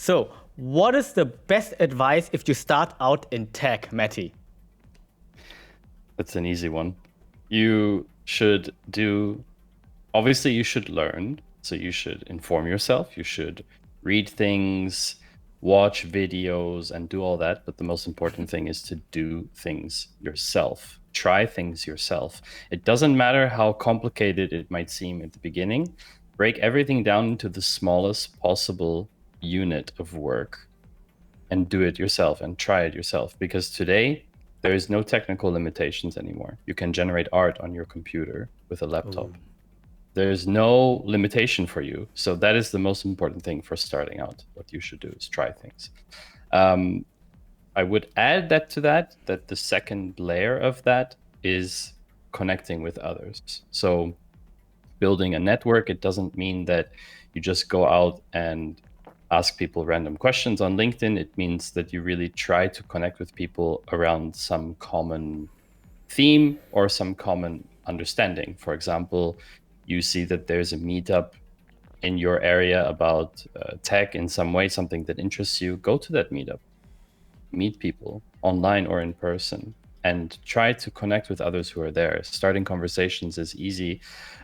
So, what is the best advice if you start out in tech, Matty? That's an easy one. You should obviously you should learn. So you should inform yourself. You should read things, watch videos, and do all that. But the most important thing is to do things yourself. Try things yourself. It doesn't matter how complicated it might seem at the beginning. Break everything down into the smallest possible unit of work and do it yourself and try it yourself. Because today, there is no technical limitations anymore. You can generate art on your computer with a laptop. Ooh. There's no limitation for you. So that is the most important thing for starting out. What you should do is try things. I would add that the second layer of that is connecting with others. So building a network, it doesn't mean that you just go out and ask people random questions on LinkedIn. It means that you really try to connect with people around some common theme or some common understanding. For example, you see that there's a meetup in your area about tech in some way, something that interests you, go to that meetup, meet people online or in person, and try to connect with others who are there. Starting conversations is easy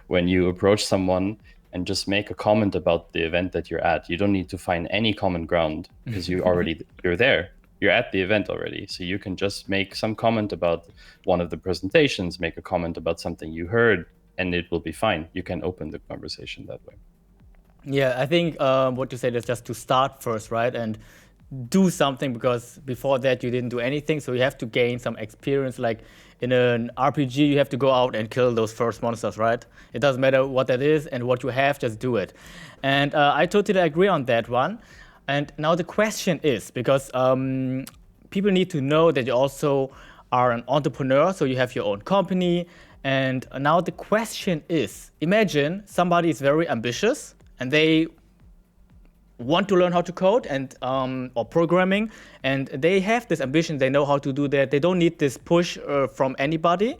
when you approach someone and just make a comment about the event that you're at. You don't need to find any common ground because you're there. You're at the event already. So you can just make some comment about one of the presentations, make a comment about something you heard, and it will be fine. You can open the conversation that way. Yeah, I think what you said is just to start first, right? And do something, because before that you didn't do anything. So you have to gain some experience. Like in an RPG, you have to go out and kill those first monsters, right? It doesn't matter what that is and what you have, just do it. And I totally agree on that one. And now the question is, because people need to know that you also are an entrepreneur, so you have your own company. And now the question is, imagine somebody is very ambitious and they want to learn how to code and or programming, and they have this ambition, they know how to do that, they don't need this push from anybody,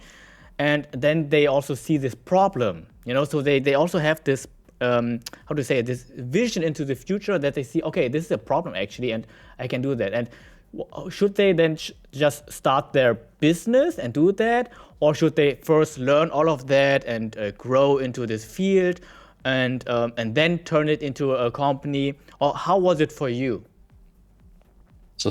and then they also see this problem, so they also have this how to say it, this vision into the future, that they see, okay, this is a problem actually, and I can do that. And should they then just start their business and do that, or should they first learn all of that and grow into this field, and then turn it into a company? Or how was it for you? So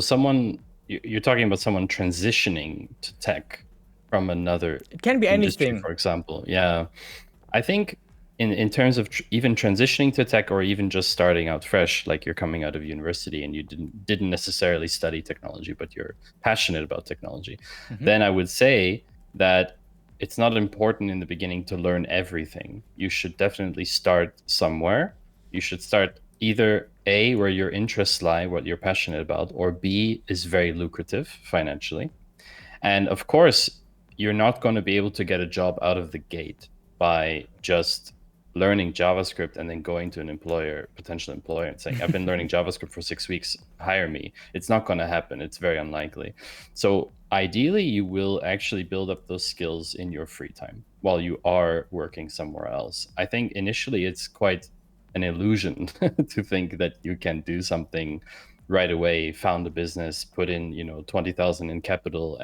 you're talking about someone transitioning to tech from another It can be industry, anything. for example. Yeah, I think in terms of even transitioning to tech, or even just starting out fresh, like you're coming out of university and you didn't necessarily study technology, but you're passionate about technology, then I would say that it's not important in the beginning to learn everything. You should definitely start somewhere. You should start either A, where your interests lie, what you're passionate about, or B, is very lucrative financially. And of course, you're not going to be able to get a job out of the gate by just learning JavaScript and then going to an potential employer, and saying, I've been learning JavaScript for 6 weeks, hire me. It's not going to happen. It's very unlikely. So ideally, you will actually build up those skills in your free time while you are working somewhere else. I think initially it's quite an illusion to think that you can do something right away, found a business, put in 20,000 in capital,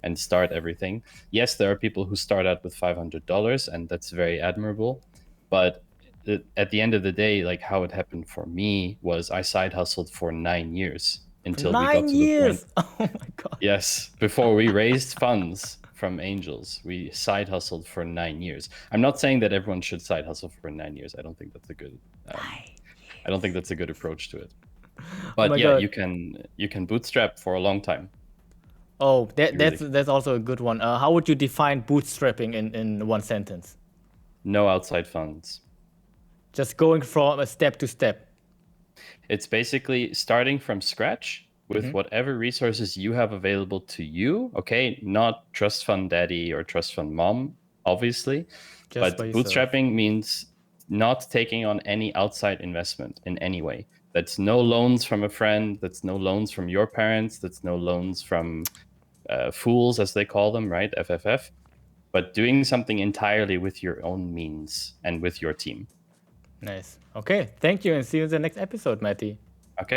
and start everything. Yes, there are people who start out with $500, and that's very admirable. But at the end of the day, like how it happened for me was I side hustled for 9 years until we got to the point. Oh my God. Yes, before we raised funds from angels, we side hustled for 9 years. I'm not saying that everyone should side hustle for 9 years. I don't think that's a good. I don't think that's a good approach to it. But my yeah, God. you can bootstrap for a long time. Oh, that's also a good one. How would you define bootstrapping in one sentence? No outside funds. Just going from a step to step. It's basically starting from scratch with whatever resources you have available to you. Okay, not trust fund daddy or trust fund mom, obviously. Just But by yourself. bootstrapping means not taking on any outside investment in any way. That's no loans from a friend. That's no loans from your parents. That's no loans from fools, as they call them, right? FFF. But doing something entirely with your own means and with your team. Nice. Okay, thank you, and see you in the next episode, Matty.